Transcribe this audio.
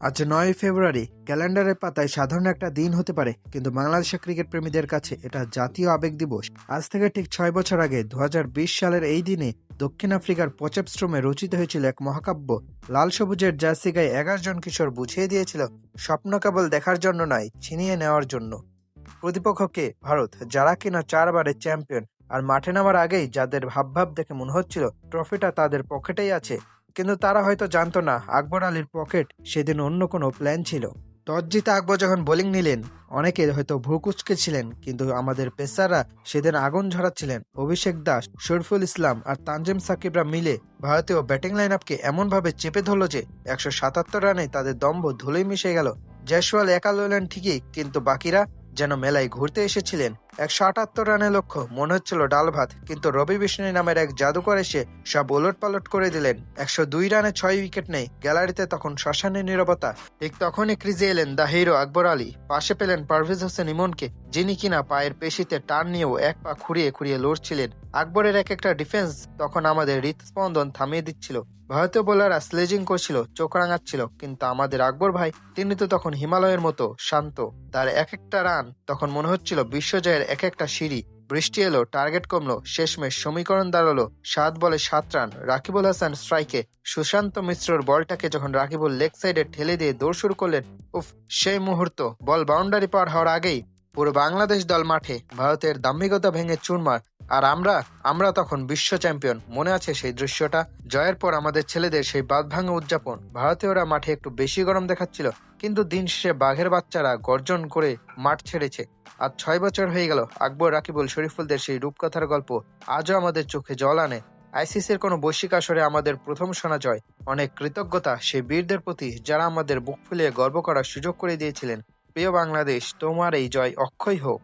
আজ ৯ ফেব্রুয়ারি ক্যালেন্ডারের পাতায় সাধারণ একটা দিন হতে পারে, কিন্তু বাংলাদেশের ক্রিকেট প্রেমীদের কাছে এটা জাতীয় আবেগ দিবস। আজ থেকে ঠিক ৬ বছর আগে ২০২০ সালের এই দিনে দক্ষিণ আফ্রিকার পচেপস্ট্রুমে রচিত হয়েছিল এক মহাকাব্য। লাল সবুজের জার্সি গায়ে ১১ জন কিশোর বুঝিয়ে দিয়েছিল স্বপ্ন কেবল দেখার জন্য নয়, ছিনিয়ে নেওয়ার জন্য। প্রতিপক্ষকে ভারত, যারা কিনা ৪ বারের চ্যাম্পিয়ন, আর মাঠে নামার আগেই যাদের ভাবভাব দেখে মনে হচ্ছিল ট্রফিটা তাদের পকেটেই আছে। কিন্তু তারা হয়তো জানতো না আকবর আলীর পকেট সেদিন অন্য কোনো প্ল্যান ছিল। টস জিতে আকবর যখন বোলিং নিলেন, অনেকে হয়তো ভ্রুকুচকে ছিলেন, কিন্তু আমাদের পেসাররা সেদিন আগুন ঝরাচ্ছিলেন। অভিষেক দাস, শরীফুল ইসলাম আর তানজিম সাকিবরা মিলে ভারতীয় ব্যাটিং লাইন আপকে এমনভাবে চেপে ধরল যে ১৭৭ রানে তাদের দম্ভ ধুলোয় মিশে গেল। জয়সওয়াল একা লড়লেন ঠিকই, কিন্তু বাকিরা যেন মেলায় ঘুরতে এসেছিলেন। ১৭৮ রানের লক্ষ্য মনে হচ্ছিল ডাল ভাত, কিন্তু রবি বিষ্ণু নামের এক জাদুকর এসে সব ওলট পালট করে দিলেন। ১০২ রানে ৬ উইকেট নেই, গ্যালারিতে তখন শ্মশানের নীরবতা। ঠিক তখনই ক্রিজে এলেন দ্য হিরো আকবর আলী। পাশে পেলেন পারভেজ হোসেন ইমনকে, যিনি কিনা পায়ের পেশিতে টান নিয়েও এক পা খুঁড়িয়ে খুঁড়িয়ে লড়ছিলেন। আকবরের এক একটা ডিফেন্স তখন আমাদের হৃৎস্পন্দন থামিয়ে দিচ্ছিল। ভারতীয় বোলাররা স্লেজিং করছিল, চোখ রাঙাচ্ছিল, কিন্তু আমাদের আকবর ভাই, তিনি তো তখন হিমালয়ের মতো শান্ত। তার এক একটা রান তখন মনে হচ্ছিল বিশ্বজয়ের এক একটা সিঁড়ি। বৃষ্টি এলো, টার্গেট কমলো, শেষমেশ সমীকরণ দাঁড়ালো ৭ বলে ৭ রান। রাকিবুল হাসান স্ট্রাইকে, সুশান্ত মিশ্রর বলটাকে যখন রাকিবুল লেগ সাইডে ঠেলে দিয়ে দৌড় শুরু করলেন, উফ, সেই মুহূর্ত! বল বাউন্ডারি পার হওয়ার আগেই পুরো বাংলাদেশ দল মাঠে, ভারতের দাম্ভিকতা ভেঙে চুরমার। আর আমরা তখন বিশ্ব চ্যাম্পিয়ন। মনে আছে সেই দৃশ্যটা? জয়ের পর আমাদের ছেলেদের সেই বাঁধ ভাঙা উদযাপন। ভারতীয়রা মাঠে একটু বেশি গরম দেখাচ্ছিল, কিন্তু দিন শেষে বাঘের বাচ্চারা গর্জন করে মাঠ ছেড়েছে। আজ ৬ বছর হয়ে গেল আকবর, রাকিবুল, শরীফুলদের সেই রূপকথার গল্প আজও আমাদের চোখে জল আনে। আইসিসির কোনো বৈশ্বিক আসরে আমাদের প্রথম সোনা জয়। অনেক কৃতজ্ঞতা সেই বীরদের প্রতি, যারা আমাদের বুক ফুলিয়ে গর্ব করার সুযোগ করে দিয়েছিলেন। প্রিয় বাংলাদেশ, তোমার এই জয় অক্ষয় হোক।